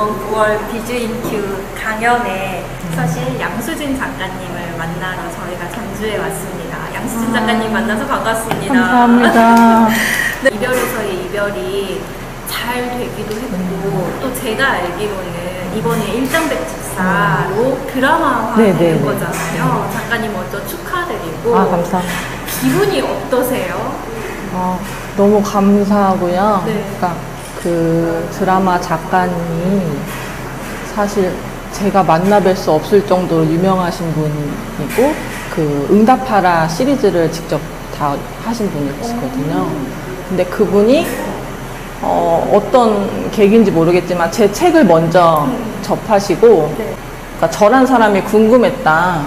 이번 9월 비즈인큐 강연에 사실 양수진 작가님을 만나러 저희가 전주에 왔습니다. 양수진 작가님 만나서 반갑습니다. 감사합니다. 네, 이별에서의 이별이 잘 되기도 했고 또 제가 알기로는 이번에 일장백집사로 드라마화된 거잖아요. 작가님 먼저 축하드리고 감사합니다. 기분이 어떠세요? 너무 감사하고요. 네. 그러니까 그 드라마 작가님이 사실 제가 만나뵐 수 없을 정도로 유명하신 분이고 그 응답하라 시리즈를 직접 다 하신 분이시거든요. 근데 그분이 어떤 계기인지 모르겠지만 제 책을 먼저 접하시고 그러니까 저란 사람이 궁금했다.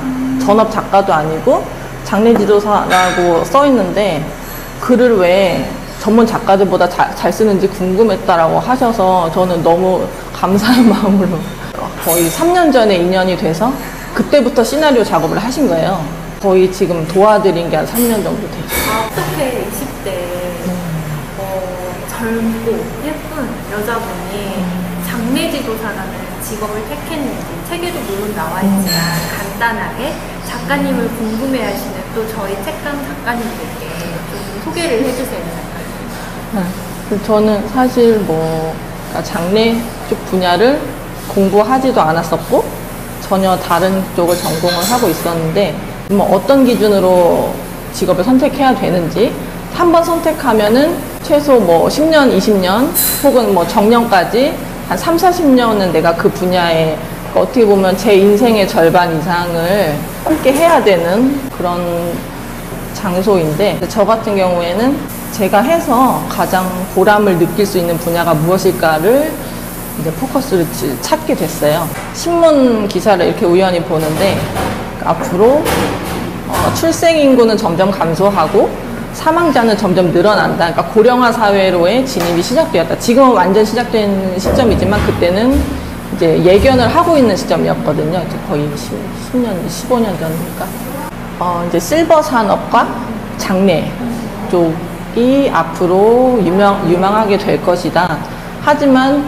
전업 작가도 아니고 장례지도사라고 써 있는데 글을 왜 전문 작가들보다 잘 쓰는지 궁금했다라고 하셔서 저는 너무 감사한 마음으로 거의 3년 전에 인연이 돼서 그때부터 시나리오 작업을 하신 거예요. 거의 지금 도와드린 게 한 3년 정도 됐어요. 어떻게 20대 젊고 예쁜 여자분이 장례지도사라는 직업을 택했는지 책에도 물론 나와 있지만 간단하게 작가님을 궁금해하시는 또 저희 책강 작가님들께 좀 소개를 해주세요. 작가님. 저는 사실 장례 쪽 분야를 공부하지도 않았었고 전혀 다른 쪽을 전공을 하고 있었는데 어떤 기준으로 직업을 선택해야 되는지 한번 선택하면은 최소 10년, 20년 혹은 정년까지 한 3, 40년은 내가 그 분야에 어떻게 보면 제 인생의 절반 이상을 함께 해야 되는 그런 장소인데 저 같은 경우에는 제가 해서 가장 보람을 느낄 수 있는 분야가 무엇일까를 이제 포커스를 찾게 됐어요. 신문 기사를 이렇게 우연히 보는데 앞으로 출생 인구는 점점 감소하고 사망자는 점점 늘어난다. 그러니까 고령화 사회로의 진입이 시작되었다. 지금은 완전 시작된 시점이지만 그때는 이제 예견을 하고 있는 시점이었거든요. 이제 거의 10년, 15년 전이니까. 이제 실버 산업과 장례 쪽이 앞으로 유망하게 될 것이다. 하지만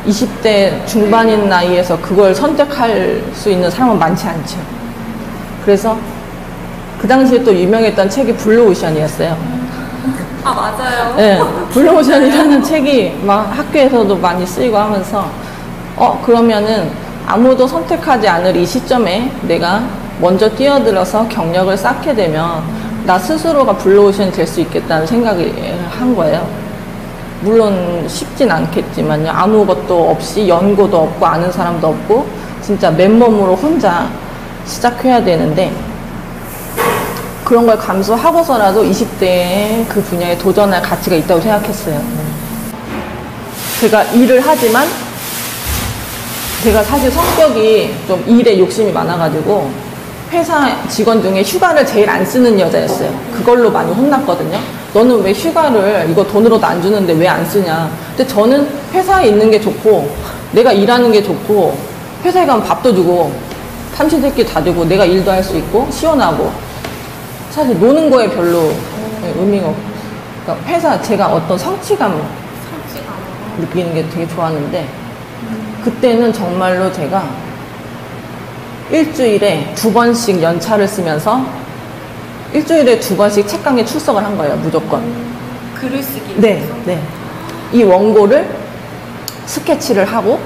20대 중반인 나이에서 그걸 선택할 수 있는 사람은 많지 않죠. 그래서 그 당시에 또 유명했던 책이 블루오션이었어요. 맞아요. 네, 블루오션이라는 책이 막 학교에서도 많이 쓰이고 하면서 그러면은 아무도 선택하지 않을 이 시점에 내가 먼저 뛰어들어서 경력을 쌓게 되면 나 스스로가 블루오션이 될 수 있겠다는 생각을 한 거예요. 물론 쉽진 않겠지만요. 아무것도 없이 연고도 없고 아는 사람도 없고 진짜 맨몸으로 혼자 시작해야 되는데 그런 걸 감수하고서라도 20대에 그 분야에 도전할 가치가 있다고 생각했어요. 제가 일을 하지만 제가 사실 성격이 좀 일에 욕심이 많아가지고 회사 직원 중에 휴가를 제일 안 쓰는 여자였어요. 그걸로 많이 혼났거든요. 너는 왜 휴가를 이거 돈으로도 안 주는데 왜 안 쓰냐. 근데 저는 회사에 있는 게 좋고 내가 일하는 게 좋고 회사에 가면 밥도 주고 삼시세끼 다 주고 내가 일도 할 수 있고 시원하고 사실 노는 거에 별로 의미가 없고 그러니까 회사 제가 어떤 성취감 느끼는 게 되게 좋았는데 그때는 정말로 제가 일주일에 2번씩 연차를 쓰면서 일주일에 2번씩 책강에 출석을 한 거예요. 무조건. 글을 쓰기 네, 네. 이 원고를 스케치를 하고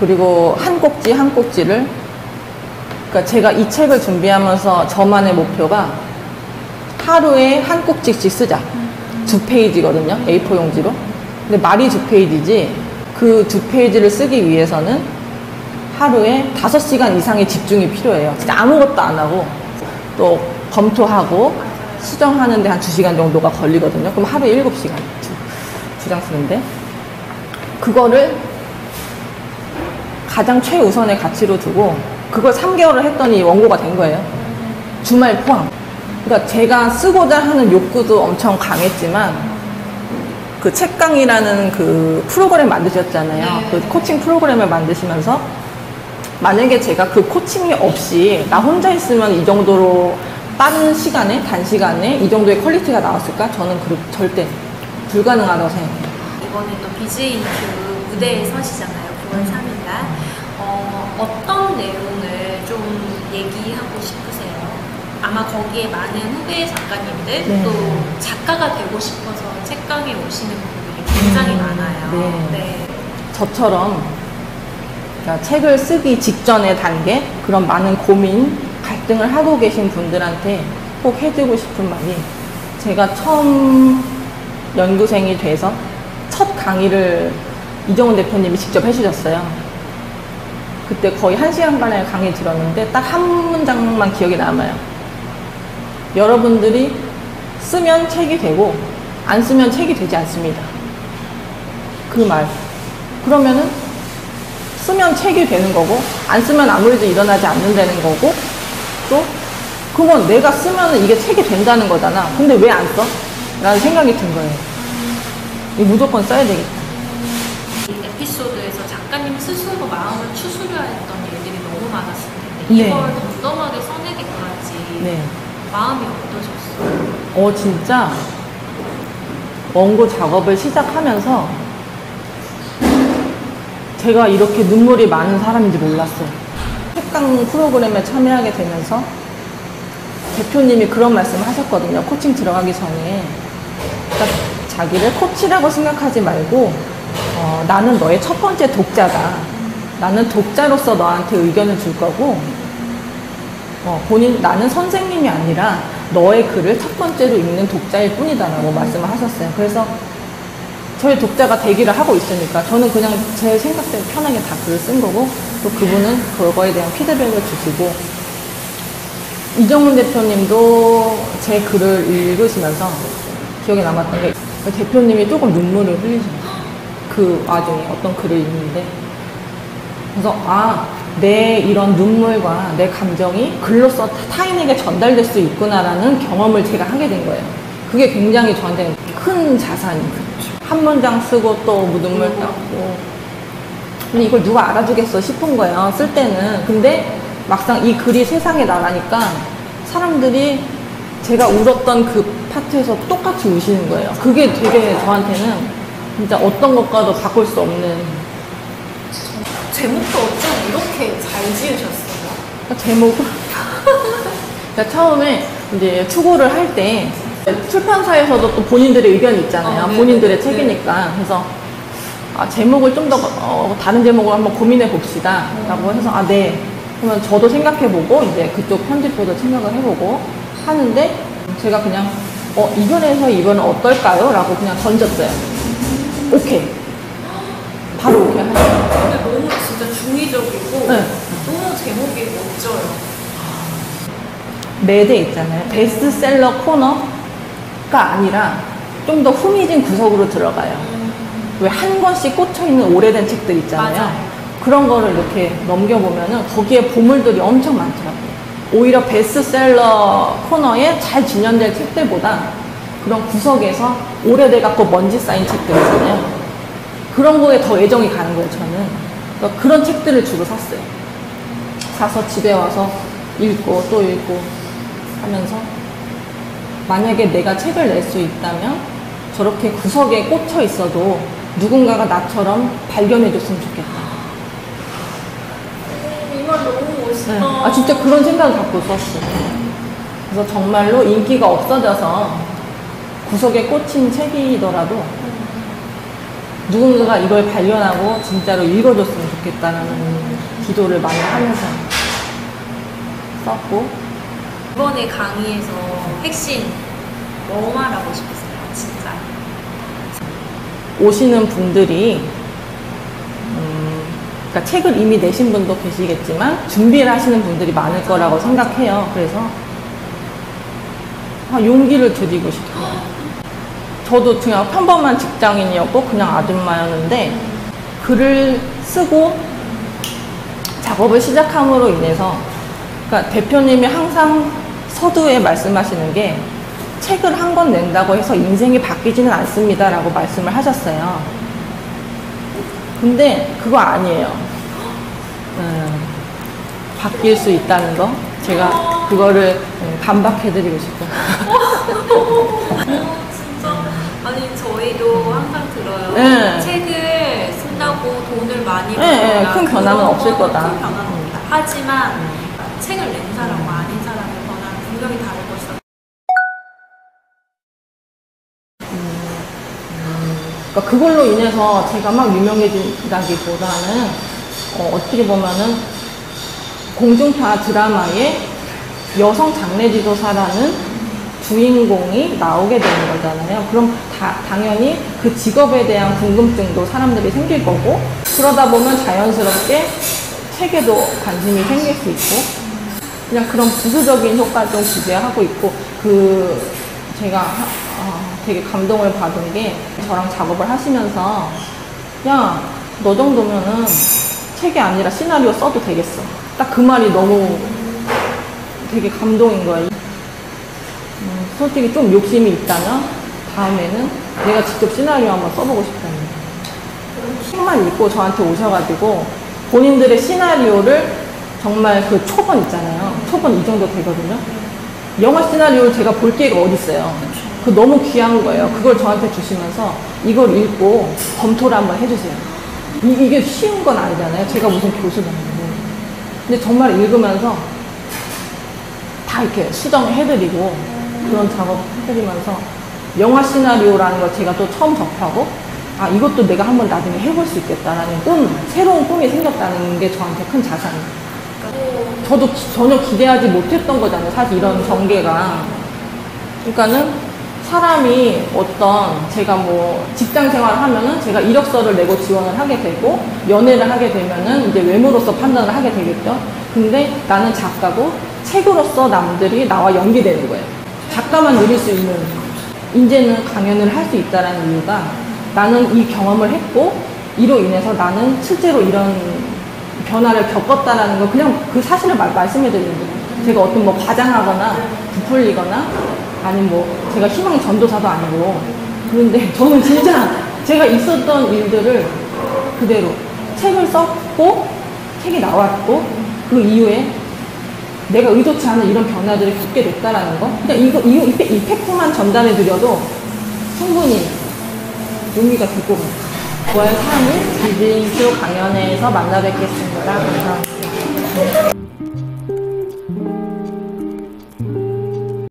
그리고 한 꼭지 한 꼭지를 그러니까 제가 이 책을 준비하면서 저만의 목표가 하루에 한 꼭지씩 쓰자. 2페이지거든요. A4 용지로. 근데 말이 2페이지지 그 2페이지를 쓰기 위해서는 하루에 5시간 이상의 집중이 필요해요. 진짜 아무것도 안 하고 또 검토하고 수정하는데 한 2시간 정도가 걸리거든요. 그럼 하루에 7시간 두 장 쓰는데 그거를 가장 최우선의 가치로 두고 그걸 3개월을 했더니 원고가 된 거예요. 주말 포함. 그러니까 제가 쓰고자 하는 욕구도 엄청 강했지만 그 책강이라는 그 프로그램 만드셨잖아요. 그 코칭 프로그램을 만드시면서 만약에 제가 그 코칭이 없이 나 혼자 있으면 이 정도로 빠른 시간에 단시간에 이 정도의 퀄리티가 나왔을까? 저는 절대 불가능하다고 생각해요. 이번에 또 비즈인큐 무대에 서시잖아요. 3일날. 어떤 내용을 좀 얘기하고 싶으세요? 아마 거기에 많은 후배 작가님들 네. 또 작가가 되고 싶어서 책강에 오시는 분들이 굉장히 많아요. 네. 네. 저처럼 그러니까 책을 쓰기 직전의 단계, 그런 많은 고민, 갈등을 하고 계신 분들한테 꼭 해주고 싶은 말이, 제가 처음 연구생이 돼서 첫 강의를 이정훈 대표님이 직접 해주셨어요. 그때 거의 1시간간의 강의 들었는데 딱 한 문장만 기억에 남아요. 여러분들이 쓰면 책이 되고 안 쓰면 책이 되지 않습니다. 그 말. 그러면은 쓰면 책이 되는 거고 안 쓰면 아무 일도 일어나지 않는다는 거고, 또 그건 내가 쓰면은 이게 책이 된다는 거잖아. 근데 왜 안 써? 라는 생각이 든 거예요. 이거 무조건 써야 되겠다. 이 에피소드에서 작가님 스스로 마음을 추스려야 했던 일들이 너무 많았을 텐데 네. 이걸 덤덤하게 써내기까지 네. 마음이 어떠셨어요? 진짜 원고 작업을 시작하면서 제가 이렇게 눈물이 많은 사람인지 몰랐어요. 책강 프로그램에 참여하게 되면서 대표님이 그런 말씀을 하셨거든요. 코칭 들어가기 전에. 그러니까 자기를 코치라고 생각하지 말고 나는 너의 첫 번째 독자다. 나는 독자로서 너한테 의견을 줄 거고, 나는 선생님이 아니라 너의 글을 첫 번째로 읽는 독자일 뿐이다라고 말씀을 하셨어요. 그래서 저의 독자가 되기를 하고 있으니까 저는 그냥 제 생각대로 편하게 다 글을 쓴 거고, 또 그분은 그거에 대한 피드백을 주시고, 이정훈 대표님도 제 글을 읽으시면서 기억에 남았던 게, 대표님이 조금 눈물을 흘리셨어요. 그 와중에 어떤 글을 읽는데. 그래서 내 이런 눈물과 내 감정이 글로써 타인에게 전달될 수 있구나라는 경험을 제가 하게 된 거예요. 그게 굉장히 저한테 큰 자산이에요. 한 문장 쓰고 또 눈물 닦고. 근데 이걸 누가 알아주겠어 싶은 거예요, 쓸 때는. 근데 막상 이 글이 세상에 나가니까 사람들이 제가 울었던 그 파트에서 똑같이 우시는 거예요. 그게 되게 저한테는 진짜 어떤 것과도 바꿀 수 없는. 제목도 어쩜 이렇게 잘 지으셨어요? 제목을 그러니까 처음에 이제 추구를 할 때 출판사에서도 또 본인들의 의견이 있잖아요. 네, 본인들의 네. 책이니까. 그래서 제목을 좀 더 다른 제목을 한번 고민해 봅시다 라고 해서 네. 그러면 저도 생각해보고 이제 그쪽 편집부도 생각을 해보고 하는데, 제가 그냥 이번에서 이번은 어떨까요? 라고 그냥 던졌어요. 오케이. 바로 오케이 하셨어요. 근데 너무 진짜 중의적이고 네. 너무 제목이 멋져요. 매대 있잖아요. 베스트셀러 코너가 아니라 좀 더 후미진 구석으로 들어가요. 왜 한 권씩 꽂혀있는 오래된 책들 있잖아요. 맞아요. 그런 거를 이렇게 넘겨보면은 거기에 보물들이 엄청 많더라고요. 오히려 베스트셀러 코너에 잘 진연된 책들보다 그런 구석에서 오래돼갖고 먼지 쌓인 책들 있잖아요. 그런 거에 더 애정이 가는 거예요, 저는. 그러니까 그런 책들을 주로 샀어요. 사서 집에 와서 읽고 또 읽고 하면서, 만약에 내가 책을 낼 수 있다면 저렇게 구석에 꽂혀 있어도 누군가가 나처럼 발견해 줬으면 좋겠다. 이 말 너무 멋있다. 네. 진짜 그런 생각을 갖고 썼어요. 그래서 정말로 인기가 없어져서 구석에 꽂힌 책이더라도 누군가가 이걸 발견하고 진짜로 읽어줬으면 좋겠다는 기도를 많이 하면서 썼고. 이번에 강의에서 핵심 뭐 말하고 싶으세요? 진짜. 오시는 분들이 그러니까 책을 이미 내신 분도 계시겠지만 준비를 하시는 분들이 많을 거라고 생각해요. 그래서 용기를 드리고 싶어요. 저도 그냥 평범한 직장인이었고 그냥 아줌마였는데, 글을 쓰고 작업을 시작함으로 인해서, 그러니까 대표님이 항상 서두에 말씀하시는 게, 책을 한 권 낸다고 해서 인생이 바뀌지는 않습니다 라고 말씀을 하셨어요. 근데 그거 아니에요. 바뀔 수 있다는 거, 제가 그거를 반박해드리고 싶어요. 진짜. 아니 저희도 항상 들어요. 네. 책을 쓴다고 돈을 많이 예, 큰 변화는 그런 없을 거는 거다. 큰 변화는 없다. 하지만 책을 낸 사람과 아닌 사람의 변화는 분명히 다를 것이다. 그러니까 그걸로 인해서 제가 막 유명해진다기보다는 어떻게 보면은 공중파 드라마에 여성 장례지도사라는 주인공이 나오게 되는 거잖아요. 그럼 당연히 그 직업에 대한 궁금증도 사람들이 생길 거고, 그러다 보면 자연스럽게 책에도 관심이 생길 수 있고, 그냥 그런 부수적인 효과를 좀 기대하고 있고, 제가 되게 감동을 받은 게, 저랑 작업을 하시면서 야, 너 정도면은 책이 아니라 시나리오 써도 되겠어. 딱 그 말이 너무 되게 감동인 거예요. 솔직히 좀 욕심이 있다면 다음에는 내가 직접 시나리오 한번 써보고 싶다는 거예요. 책만 읽고 저한테 오셔가지고 본인들의 시나리오를 정말 그 초본 있잖아요. 초본 이 정도 되거든요. 영화 시나리오를 제가 볼 기회가 어디 있어요. 그 너무 귀한 거예요. 그걸 저한테 주시면서 이걸 읽고 검토를 한번 해주세요. 이게 쉬운 건 아니잖아요. 제가 무슨 교수도 아니고. 근데 정말 읽으면서 다 이렇게 수정해드리고 그런 작업 해드리면서 영화 시나리오라는 걸 제가 또 처음 접하고, 아, 이것도 내가 한번 나중에 해볼 수 있겠다라는 새로운 꿈이 생겼다는 게 저한테 큰 자산이에요. 저도 전혀 기대하지 못했던 거잖아요. 사실 이런 전개가. 그러니까는 사람이 제가 뭐 직장 생활을 하면은 제가 이력서를 내고 지원을 하게 되고, 연애를 하게 되면은 이제 외모로서 판단을 하게 되겠죠. 근데 나는 작가고 책으로서 남들이 나와 연계되는 거예요. 작가만 누릴 수 있는, 이제는 강연을 할 수 있다는 이유가 나는 이 경험을 했고, 이로 인해서 나는 실제로 이런 변화를 겪었다라는 거, 그냥 그 사실을 말씀해 드리는 거예요. 제가 어떤 뭐 과장하거나 부풀리거나, 아니면 뭐 제가 희망 전도사도 아니고. 그런데 저는 진짜 제가 있었던 일들을 그대로 책을 썼고, 책이 나왔고, 그 이후에 내가 의도치 않은 이런 변화들을 겪게 됐다라는 거. 그냥 이 팩트만 전달해 드려도 충분히 용기가 될 것 같아요. 9월 3일 디즈잉큐 강연회에서 만나 뵙겠습니다. 감사합니다.